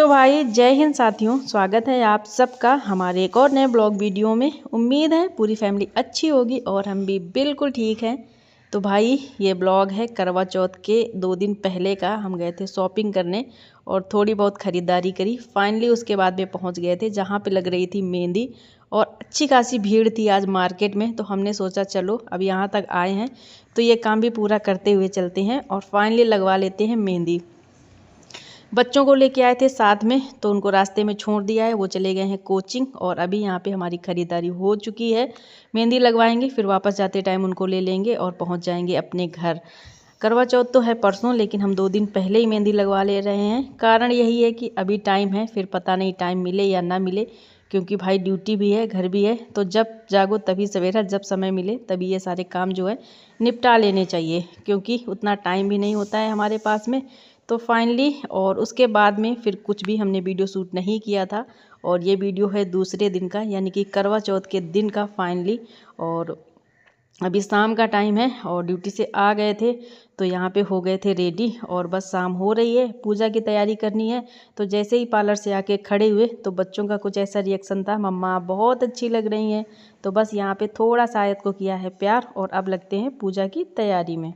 भाई जय हिंद साथियों, स्वागत है आप सबका हमारे एक और नए ब्लॉग वीडियो में। उम्मीद है पूरी फैमिली अच्छी होगी और हम भी बिल्कुल ठीक हैं। तो भाई ये ब्लॉग है करवा चौथ के 2 दिन पहले का। हम गए थे शॉपिंग करने और थोड़ी बहुत ख़रीदारी करी। फाइनली उसके बाद में पहुंच गए थे जहां पे लग रही थी मेहंदी और अच्छी खासी भीड़ थी आज मार्केट में। तो हमने सोचा चलो अब यहाँ तक आए हैं तो ये काम भी पूरा करते हुए चलते हैं और फाइनली लगवा लेते हैं मेहंदी। बच्चों को लेके आए थे साथ में तो उनको रास्ते में छोड़ दिया है, वो चले गए हैं कोचिंग। और अभी यहाँ पे हमारी ख़रीदारी हो चुकी है। मेहंदी लगवाएंगे फिर वापस जाते टाइम उनको ले लेंगे और पहुँच जाएंगे अपने घर। करवा चौथ तो है परसों, लेकिन हम 2 दिन पहले ही मेहंदी लगवा ले रहे हैं। कारण यही है कि अभी टाइम है, फिर पता नहीं टाइम मिले या ना मिले, क्योंकि भाई ड्यूटी भी है, घर भी है। तो जब जागो तभी सवेरा, जब समय मिले तभी ये सारे काम जो है निपटा लेने चाहिए, क्योंकि उतना टाइम भी नहीं होता है हमारे पास में। तो फाइनली और उसके बाद में फिर कुछ भी हमने वीडियो शूट नहीं किया था। और ये वीडियो है दूसरे दिन का, यानी कि करवा चौथ के दिन का फाइनली। और अभी शाम का टाइम है और ड्यूटी से आ गए थे तो यहाँ पे हो गए थे रेडी और बस शाम हो रही है, पूजा की तैयारी करनी है। तो जैसे ही पार्लर से आके खड़े हुए तो बच्चों का कुछ ऐसा रिएक्शन था, मम्मा बहुत अच्छी लग रही हैं। तो बस यहाँ पे थोड़ा सा आयत को किया है प्यार और अब लगते हैं पूजा की तैयारी में।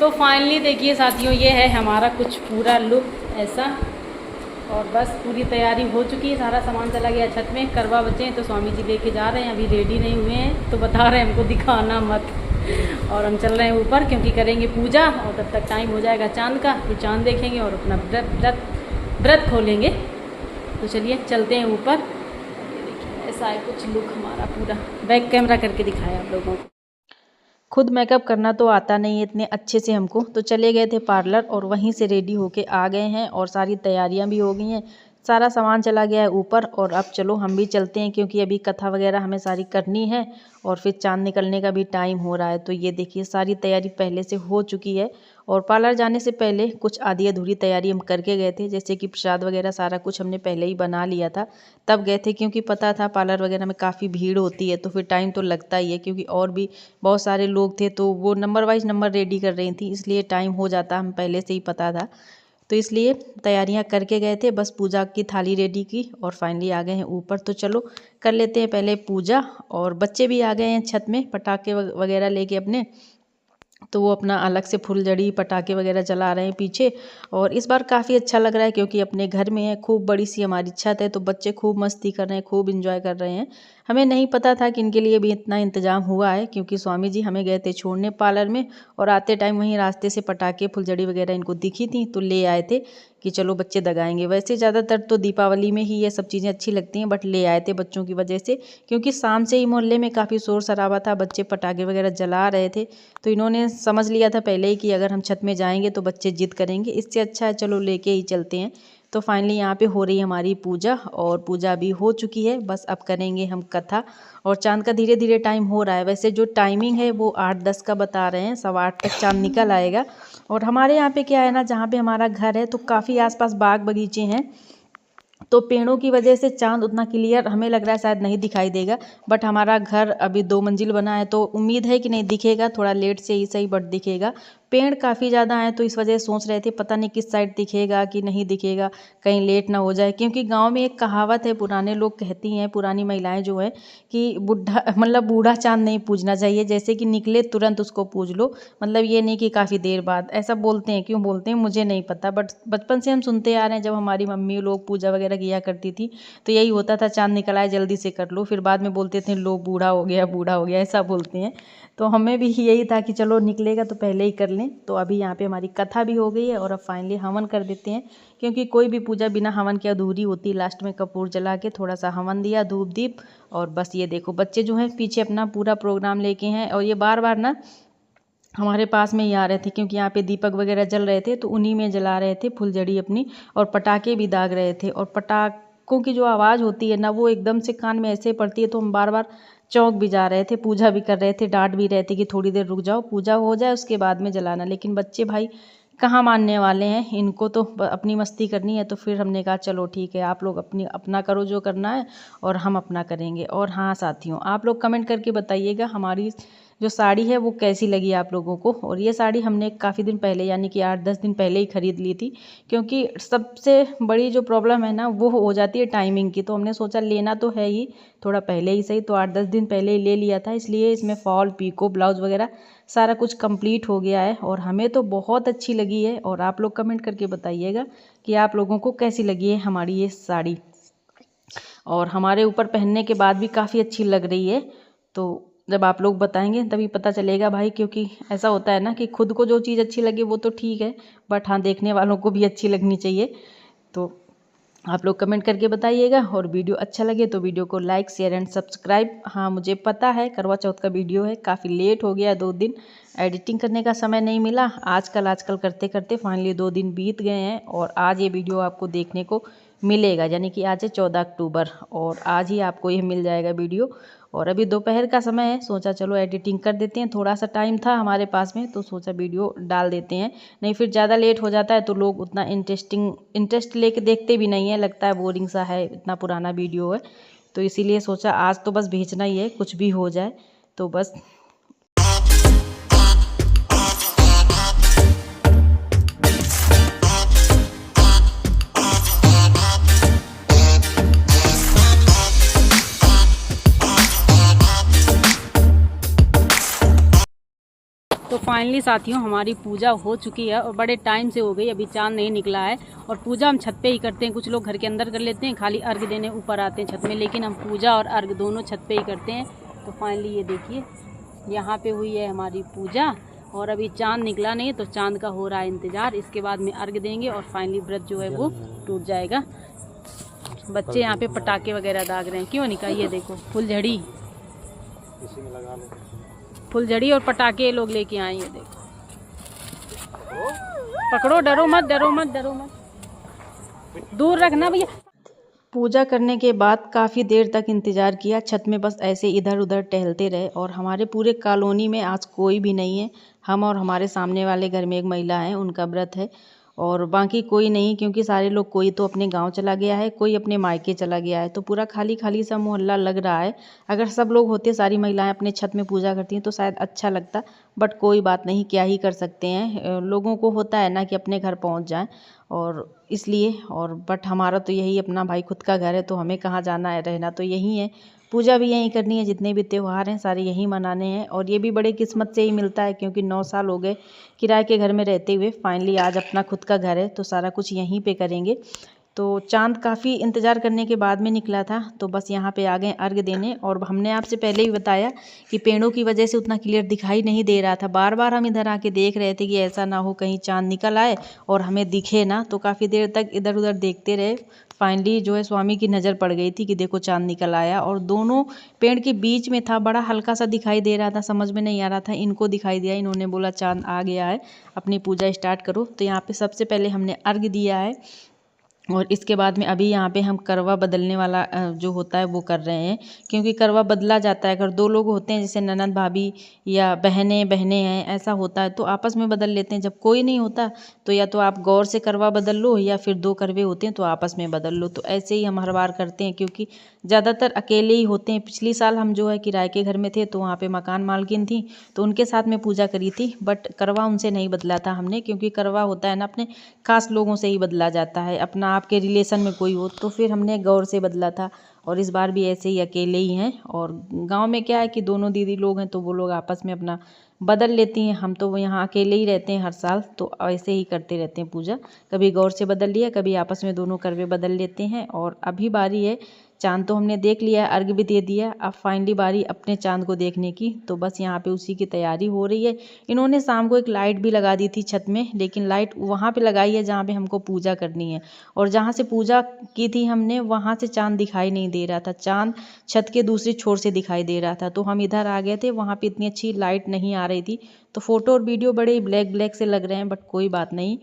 तो फाइनली देखिए साथियों, ये है हमारा कुछ पूरा लुक ऐसा। और बस पूरी तैयारी हो चुकी है, सारा सामान चला गया छत में। करवा बचे हैं तो स्वामी जी लेके जा रहे हैं, अभी रेडी नहीं हुए हैं तो बता रहे हैं हमको दिखाना मत। और हम चल रहे हैं ऊपर क्योंकि करेंगे पूजा और तब तक टाइम हो जाएगा चांद का, फिर चांद देखेंगे और अपना व्रत खोलेंगे। तो चलिए चलते हैं ऊपर। देखिए ऐसा है कुछ लुक हमारा पूरा। बैक कैमरा करके दिखाया आप लोगों को। खुद मेकअप करना तो आता नहीं है इतने अच्छे से हमको, तो चले गए थे पार्लर और वहीं से रेडी होके आ गए हैं और सारी तैयारियां भी हो गई हैं। सारा सामान चला गया है ऊपर और अब चलो हम भी चलते हैं, क्योंकि अभी कथा वगैरह हमें सारी करनी है और फिर चांद निकलने का भी टाइम हो रहा है। तो ये देखिए सारी तैयारी पहले से हो चुकी है। और पार्लर जाने से पहले कुछ आधी अधूरी तैयारी हम करके गए थे, जैसे कि प्रसाद वगैरह सारा कुछ हमने पहले ही बना लिया था, तब गए थे। क्योंकि पता था पार्लर वगैरह में काफ़ी भीड़ होती है तो फिर टाइम तो लगता ही है, क्योंकि और भी बहुत सारे लोग थे तो वो नंबर वाइज नंबर रेडी कर रही थी, इसलिए टाइम हो जाता, हम पहले से ही पता था। तो इसलिए तैयारियां करके गए थे, बस पूजा की थाली रेडी की और फाइनली आ गए हैं ऊपर। तो चलो कर लेते हैं पहले पूजा। और बच्चे भी आ गए हैं छत में पटाखे वगैरह लेके अपने, तो वो अपना अलग से फुलझड़ी पटाखे वगैरह जला रहे हैं पीछे। और इस बार काफ़ी अच्छा लग रहा है क्योंकि अपने घर में है, खूब बड़ी सी हमारी छत है, तो बच्चे खूब मस्ती कर रहे हैं, खूब इंजॉय कर रहे हैं। हमें नहीं पता था कि इनके लिए भी इतना इंतजाम हुआ है, क्योंकि स्वामी जी हमें गए थे छोड़ने पार्लर में और आते टाइम वहीं रास्ते से पटाखे फुलझड़ी वगैरह इनको दिखी थी तो ले आए थे कि चलो बच्चे दगाएंगे। वैसे ज़्यादातर तो दीपावली में ही ये सब चीज़ें अच्छी लगती हैं, बट ले आए थे बच्चों की वजह से, क्योंकि शाम से ही मोहल्ले में काफ़ी शोर शराबा था, बच्चे पटाखे वगैरह जला रहे थे। तो इन्होंने समझ लिया था पहले ही कि अगर हम छत में जाएंगे तो बच्चे जिद करेंगे, इससे अच्छा है चलो लेके ही चलते हैं। तो फाइनली यहाँ पे हो रही है हमारी पूजा और पूजा भी हो चुकी है, बस अब करेंगे हम कथा। और चांद का धीरे धीरे टाइम हो रहा है, वैसे जो टाइमिंग है वो 8-10 का बता रहे हैं, 8:15 तक चांद निकल आएगा। और हमारे यहाँ पे क्या है ना, जहाँ पे हमारा घर है तो काफ़ी आसपास बाग बगीचे हैं, तो पेड़ों की वजह से चांद उतना क्लियर हमें लग रहा है शायद नहीं दिखाई देगा। बट हमारा घर अभी 2 मंजिल बना है तो उम्मीद है कि नहीं दिखेगा, थोड़ा लेट से ही सही बट दिखेगा। पेड़ काफ़ी ज़्यादा हैं तो इस वजह से सोच रहे थे पता नहीं किस साइड दिखेगा कि नहीं दिखेगा, कहीं लेट ना हो जाए। क्योंकि गांव में एक कहावत है, पुराने लोग कहती हैं, पुरानी महिलाएं जो हैं, कि बुढ़ा मतलब बूढ़ा चांद नहीं पूजना चाहिए, जैसे कि निकले तुरंत उसको पूज लो। मतलब ये नहीं कि काफ़ी देर बाद, ऐसा बोलते हैं, क्यों बोलते हैं मुझे नहीं पता, बट बचपन से हम सुनते आ रहे हैं। जब हमारी मम्मी लोग पूजा वगैरह किया करती थी तो यही होता था, चांद निकल आए जल्दी से कर लो, फिर बाद में बोलते थे लो बूढ़ा हो गया बूढ़ा हो गया, ऐसा बोलते हैं। तो हमें भी यही था कि चलो निकलेगा तो पहले ही कर लें। लें। तो अभी यहाँ पे हमारी कथा भी हो गई है और अब फाइनली हवन कर देते हैं, क्योंकि कोई भी पूजा बिना हवन के अधूरी होती। लास्ट में कपूर जला के थोड़ा सा हवन दिया, धूप दीप, और बस ये देखो बच्चे जो हैं पीछे अपना पूरा प्रोग्राम लेके हैं, और ये बार बार ना हमारे पास में ही आ रहे थे, क्योंकि यहाँ पे दीपक वगैरह जल रहे थे तो उन्हीं में जला रहे थे फुलझड़ी अपनी, और पटाखे भी दाग रहे थे। और पटाखों की जो आवाज़ होती है ना, वो एकदम से कान में ऐसे पड़ती है, तो हम बार बार चौंक भी जा रहे थे, पूजा भी कर रहे थे, डांट भी रहे थे कि थोड़ी देर रुक जाओ, पूजा हो जाए उसके बाद में जलाना। लेकिन बच्चे भाई कहाँ मानने वाले हैं, इनको तो अपनी मस्ती करनी है। तो फिर हमने कहा चलो ठीक है, आप लोग अपना करो जो करना है, और हम अपना करेंगे। और हाँ साथियों, आप लोग कमेंट करके बताइएगा हमारी जो साड़ी है वो कैसी लगी आप लोगों को। और ये साड़ी हमने काफ़ी दिन पहले, यानी कि 8-10 दिन पहले ही ख़रीद ली थी, क्योंकि सबसे बड़ी जो प्रॉब्लम है ना वो हो जाती है टाइमिंग की। तो हमने सोचा लेना तो है ही, थोड़ा पहले ही सही, तो 8-10 दिन पहले ही ले लिया था। इसलिए इसमें फॉल, पीको, ब्लाउज़ वगैरह सारा कुछ कंप्लीट हो गया है, और हमें तो बहुत अच्छी लगी है। और आप लोग कमेंट करके बताइएगा कि आप लोगों को कैसी लगी है हमारी ये साड़ी, और हमारे ऊपर पहनने के बाद भी काफ़ी अच्छी लग रही है। तो जब आप लोग बताएंगे तभी पता चलेगा भाई, क्योंकि ऐसा होता है ना कि खुद को जो चीज़ अच्छी लगे वो तो ठीक है, बट हाँ देखने वालों को भी अच्छी लगनी चाहिए। तो आप लोग कमेंट करके बताइएगा, और वीडियो अच्छा लगे तो वीडियो को लाइक, शेयर एंड सब्सक्राइब। हाँ मुझे पता है करवा चौथ का वीडियो है, काफ़ी लेट हो गया, 2 दिन एडिटिंग करने का समय नहीं मिला। आजकल करते करते फाइनली 2 दिन बीत गए हैं, और आज ये वीडियो आपको देखने को मिलेगा, यानी कि आज है 14 अक्टूबर, और आज ही आपको ये मिल जाएगा वीडियो। और अभी दोपहर का समय है, सोचा चलो एडिटिंग कर देते हैं, थोड़ा सा टाइम था हमारे पास में, तो सोचा वीडियो डाल देते हैं। नहीं फिर ज़्यादा लेट हो जाता है तो लोग उतना इंटरेस्ट लेके देखते भी नहीं है, लगता है बोरिंग सा है, इतना पुराना वीडियो है। तो इसीलिए सोचा आज तो बस भेजना ही है, कुछ भी हो जाए। तो बस तो फाइनली साथियों हमारी पूजा हो चुकी है, और बड़े टाइम से हो गई, अभी चांद नहीं निकला है। और पूजा हम छत पे ही करते हैं, कुछ लोग घर के अंदर कर लेते हैं, खाली अर्घ देने ऊपर आते हैं छत में, लेकिन हम पूजा और अर्घ दोनों छत पे ही करते हैं। तो फाइनली ये देखिए यहाँ पे हुई है हमारी पूजा, और अभी चांद निकला नहीं, तो चांद का हो रहा है इंतज़ार। इसके बाद में अर्घ देंगे और फाइनली व्रत जो है वो टूट जाएगा। बच्चे यहाँ पे पटाखे वगैरह दाग रहे हैं, क्यों निकाल, ये देखो फुलझड़ी फुलझड़ी और पटाखे लोग लेके आए, ये देखो। पकड़ो, डरो मत, डरो मत, डरो मत, दूर रखना भैया। पूजा करने के बाद काफ़ी देर तक इंतज़ार किया, छत में बस ऐसे इधर उधर टहलते रहे। और हमारे पूरे कॉलोनी में आज कोई भी नहीं है, हम और हमारे सामने वाले घर में एक महिला है, उनका व्रत है, और बाकी कोई नहीं, क्योंकि सारे लोग, कोई तो अपने गांव चला गया है, कोई अपने मायके चला गया है। तो पूरा खाली खाली सा मोहल्ला लग रहा है। अगर सब लोग होते, सारी महिलाएं अपने छत में पूजा करती हैं, तो शायद अच्छा लगता, बट कोई बात नहीं, क्या ही कर सकते हैं। लोगों को होता है ना कि अपने घर पहुंच जाएं, और इसलिए, और बट हमारा तो यही अपना भाई खुद का घर है, तो हमें कहाँ जाना है, रहना तो यहीं है, पूजा भी यहीं करनी है, जितने भी त्यौहार हैं सारे यहीं मनाने हैं। और ये भी बड़े किस्मत से ही मिलता है, क्योंकि 9 साल हो गए किराए के घर में रहते हुए, फाइनली आज अपना खुद का घर है, तो सारा कुछ यहीं पे करेंगे। तो चांद काफ़ी इंतज़ार करने के बाद में निकला था, तो बस यहाँ पे आ गए अर्घ देने। और हमने आपसे पहले ही बताया कि पेड़ों की वजह से उतना क्लियर दिखाई नहीं दे रहा था, बार बार हम इधर आके देख रहे थे कि ऐसा ना हो कहीं चांद निकल आए और हमें दिखे ना। तो काफ़ी देर तक इधर उधर देखते रहे, फाइनली जो है स्वामी की नज़र पड़ गई थी कि देखो चांद निकल आया, और दोनों पेड़ के बीच में था, बड़ा हल्का सा दिखाई दे रहा था, समझ में नहीं आ रहा था। इनको दिखाई दिया, इन्होंने बोला चांद आ गया है, अपनी पूजा स्टार्ट करो। तो यहाँ पे सबसे पहले हमने अर्घ दिया है, और इसके बाद में अभी यहाँ पे हम करवा बदलने वाला जो होता है वो कर रहे हैं, क्योंकि करवा बदला जाता है। अगर 2 लोग होते हैं, जैसे ननद भाभी या बहनें हैं, ऐसा होता है तो आपस में बदल लेते हैं। जब कोई नहीं होता तो या तो आप गौर से करवा बदल लो, या फिर 2 करवे होते हैं तो आपस में बदल लो। तो ऐसे ही हम हर बार करते हैं, क्योंकि ज़्यादातर अकेले ही होते हैं। पिछली साल हम जो है किराए के घर में थे, तो वहाँ पे मकान मालकिन थी, तो उनके साथ में पूजा करी थी, बट करवा उनसे नहीं बदला था हमने, क्योंकि करवा होता है ना अपने खास लोगों से ही बदला जाता है, अपना आपके रिलेशन में कोई हो। तो फिर हमने गौर से बदला था, और इस बार भी ऐसे ही अकेले ही हैं। और गांव में क्या है कि दोनों दीदी लोग हैं, तो वो लोग आपस में अपना बदल लेती हैं। हम तो वो यहाँ अकेले ही रहते हैं हर साल, तो ऐसे ही करते रहते हैं पूजा। कभी गौर से बदल लिया, कभी आपस में दोनों करवे बदल लेते हैं। और अभी बारी है चांद तो हमने देख लिया, अर्घ भी दे दिया। अब फाइनली बारी अपने चांद को देखने की, तो बस यहाँ पे उसी की तैयारी हो रही है। इन्होंने शाम को एक लाइट भी लगा दी थी छत में, लेकिन लाइट वहाँ पे लगाई है जहाँ पे हमको पूजा करनी है, और जहाँ से पूजा की थी हमने वहाँ से चांद दिखाई नहीं दे रहा था। चांद छत के दूसरी छोर से दिखाई दे रहा था, तो हम इधर आ गए थे। वहाँ पे इतनी अच्छी लाइट नहीं आ रही थी, तो फ़ोटो और वीडियो बड़े ही ब्लैक ब्लैक से लग रहे हैं, बट कोई बात नहीं।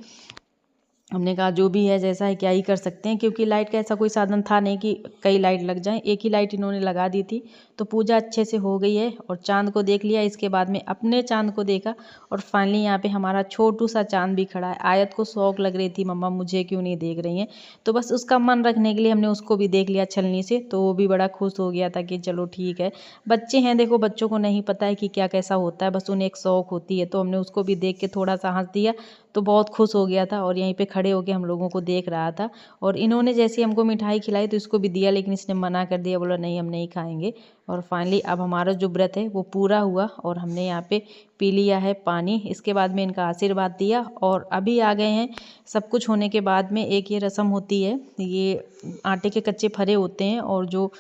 हमने कहा जो भी है जैसा है क्या ही कर सकते हैं, क्योंकि लाइट का ऐसा कोई साधन था नहीं कि कई लाइट लग जाएं। एक ही लाइट इन्होंने लगा दी थी, तो पूजा अच्छे से हो गई है और चांद को देख लिया। इसके बाद में अपने चांद को देखा, और फाइनली यहाँ पे हमारा छोटू सा चांद भी खड़ा है। आयत को शौक लग रही थी, मम्मा मुझे क्यों नहीं देख रही हैं, तो बस उसका मन रखने के लिए हमने उसको भी देख लिया छलनी से, तो वो भी बड़ा खुश हो गया था कि चलो ठीक है। बच्चे हैं, देखो बच्चों को नहीं पता है कि क्या कैसा होता है, बस उन्हें एक शौक होती है। तो हमने उसको भी देख के थोड़ा सा हंस दिया, तो बहुत खुश हो गया था और यहीं पे खड़े होके हम लोगों को देख रहा था। और इन्होंने जैसे हमको मिठाई खिलाई तो इसको भी दिया, लेकिन इसने मना कर दिया, बोला नहीं हम नहीं खाएंगे। और फाइनली अब हमारा जो व्रत है वो पूरा हुआ और हमने यहाँ पे पी लिया है पानी। इसके बाद में इनका आशीर्वाद दिया और अभी आ गए हैं। सब कुछ होने के बाद में एक ये रस्म होती है, ये आटे के कच्चे फरे होते हैं और जो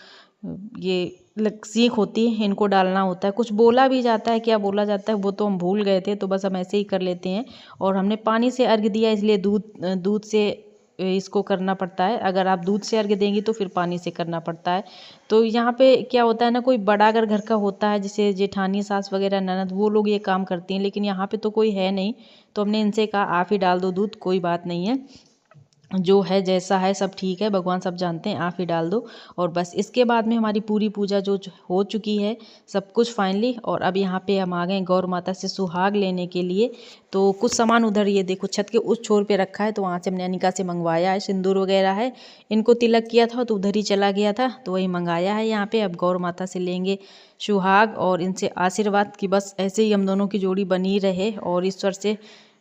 ये सीख होती है इनको डालना होता है। कुछ बोला भी जाता है, क्या बोला जाता है वो तो हम भूल गए थे, तो बस हम ऐसे ही कर लेते हैं। और हमने पानी से अर्घ दिया, इसलिए दूध से इसको करना पड़ता है। अगर आप दूध से अर्घ देंगी तो फिर पानी से करना पड़ता है। तो यहाँ पे क्या होता है ना, कोई बड़ा अगर घर का होता है, जैसे जेठानी सास वगैरह ननद, वो लोग ये काम करती हैं, लेकिन यहाँ पे तो कोई है नहीं, तो हमने इनसे कहा आप ही डाल दो दूध, कोई बात नहीं है, जो है जैसा है सब ठीक है, भगवान सब जानते हैं, आप ही डाल दो। और बस इसके बाद में हमारी पूरी पूजा जो हो चुकी है सब कुछ फाइनली। और अब यहाँ पे हम आ गए गौर माता से सुहाग लेने के लिए। तो कुछ सामान उधर ये देखो छत के उस छोर पे रखा है, तो वहाँ से हमने अनिका से मंगवाया है। सिंदूर वगैरह है, इनको तिलक किया था तो उधर ही चला गया था, तो वही मंगाया है यहाँ पे। अब गौर माता से लेंगे सुहाग और इनसे आशीर्वाद कि बस ऐसे ही हम दोनों की जोड़ी बनी रहे, और ईश्वर से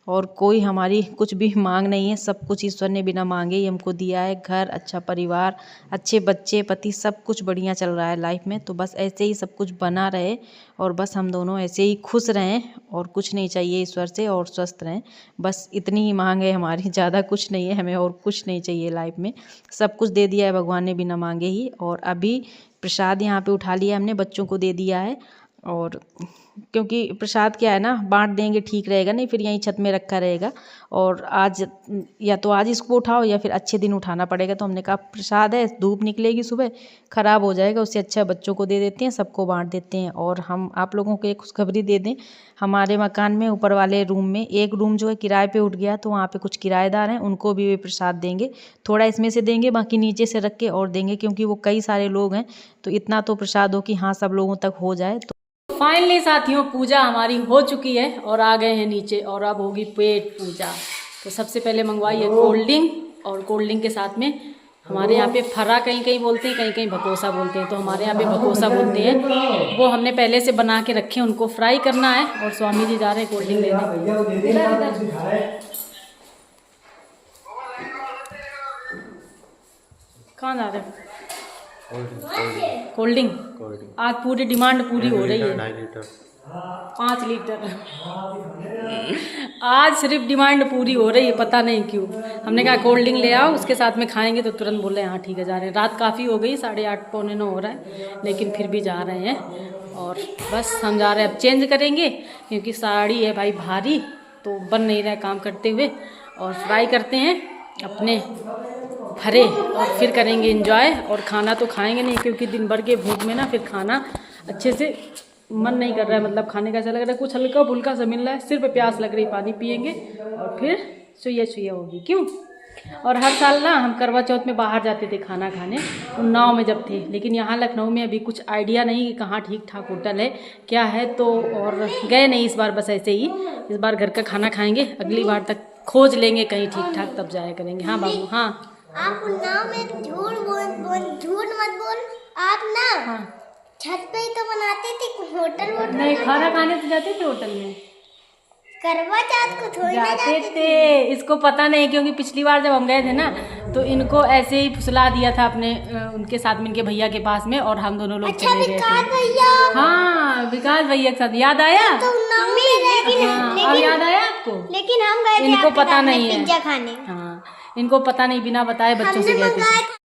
और कोई हमारी कुछ भी मांग नहीं है, सब कुछ ईश्वर ने बिना मांगे ही हमको दिया है। घर, अच्छा परिवार, अच्छे बच्चे, पति, सब कुछ बढ़िया चल रहा है लाइफ में। तो बस ऐसे ही सब कुछ बना रहे और बस हम दोनों ऐसे ही खुश रहें, और कुछ नहीं चाहिए ईश्वर से, और स्वस्थ रहें। बस इतनी ही मांग है हमारी, ज़्यादा कुछ नहीं है हमें, और कुछ नहीं चाहिए लाइफ में। सब कुछ दे दिया है भगवान ने बिना मांगे ही। और अभी प्रसाद यहाँ पे उठा लिया हमने, बच्चों को दे दिया है। और क्योंकि प्रसाद क्या है ना, बांट देंगे ठीक रहेगा, नहीं फिर यहीं छत में रखा रहेगा। और आज या तो आज इसको उठाओ या फिर अच्छे दिन उठाना पड़ेगा, तो हमने कहा प्रसाद है, धूप निकलेगी सुबह, ख़राब हो जाएगा, उससे अच्छा बच्चों को दे देते हैं, सबको बांट देते हैं। और हम आप लोगों को एक खुशखबरी दे दें, हमारे मकान में ऊपर वाले रूम में एक रूम जो है किराए पे उठ गया, तो वहाँ पे कुछ किराएदार हैं, उनको भी वे प्रसाद देंगे। थोड़ा इसमें से देंगे, बाकी नीचे से रख के और देंगे, क्योंकि वो कई सारे लोग हैं, तो इतना तो प्रसाद हो कि हाँ सब लोगों तक हो जाए। तो फाइनली साथियों पूजा हमारी हो चुकी है और आ गए हैं नीचे, और अब होगी पेट पूजा। तो सबसे पहले मंगवाई है कोल्ड ड्रिंक, और कोल्ड ड्रिंक के साथ में हमारे यहाँ पे फरा कहीं कहीं बोलते हैं, कहीं कहीं भकोसा बोलते हैं, तो हमारे यहाँ पे भकोसा बोलते हैं। वो हमने पहले से बना के रखे, उनको फ्राई करना है। और स्वामी जी जा रहे हैं कोल्ड ड्रिंक लेने। कहाँ जा रहे हैं? Cold drink. आज पूरी डिमांड पूरी हो रही है, 5 लीटर। आज सिर्फ डिमांड पूरी हो रही है, पता नहीं क्यों। हमने कहा कोल्ड ड्रिंक ले आओ, उसके साथ में खाएंगे, तो तुरंत बोले हाँ ठीक है जा रहे हैं। रात काफ़ी हो गई, 8:30 पौने 9 हो रहा है, लेकिन फिर भी जा रहे हैं। और बस हम जा रहे हैं, अब चेंज करेंगे क्योंकि साड़ी है भाई भारी, तो बन नहीं रहा है काम करते हुए। और फ्राई करते हैं अपने भरे और फिर करेंगे एंजॉय। और खाना तो खाएंगे नहीं, क्योंकि दिन भर के भूख में ना फिर खाना अच्छे से मन नहीं कर रहा है, मतलब खाने का ऐसा लग रहा है कुछ हल्का फुल्का सा मिल रहा है, सिर्फ प्यास लग रही, पानी पियेंगे और फिर सुइया होगी। क्यों? और हर साल ना हम करवा चौथ में बाहर जाते थे खाना खाने, उन्नाव में जब थे, लेकिन यहाँ लखनऊ में अभी कुछ आइडिया नहीं कि कहाँ ठीक ठाक होटल है क्या है, तो और गए नहीं इस बार, बस ऐसे ही इस बार घर का खाना खाएंगे, अगली बार तक खोज लेंगे कहीं ठीक ठाक, तब जाया करेंगे। हाँ बाबू। हाँ आप उन्नाव में झूठ मत बोल। आप ना हाँ छत पे ही तो बनाते थे, होटल नहीं, खाना खाने तो जाते थे होटल में, करवा चौथ को थोड़ी ना जाते थे। इसको पता नहीं, क्योंकि पिछली बार जब हम गए थे ना, तो इनको ऐसे ही फुसला दिया था अपने उनके साथ में, इनके भैया के पास में, और हम दोनों लोग अच्छा, चले गए थे। भैया। हाँ विकास भैया के साथ। याद आया? तो उन्नाव में हाँ, अब याद आया आपको? लेकिन हम गए थे इनको पता नहीं है, पिज्जा खाने। हाँ इनको पता नहीं, बिना बताए बच्चों से गए थे।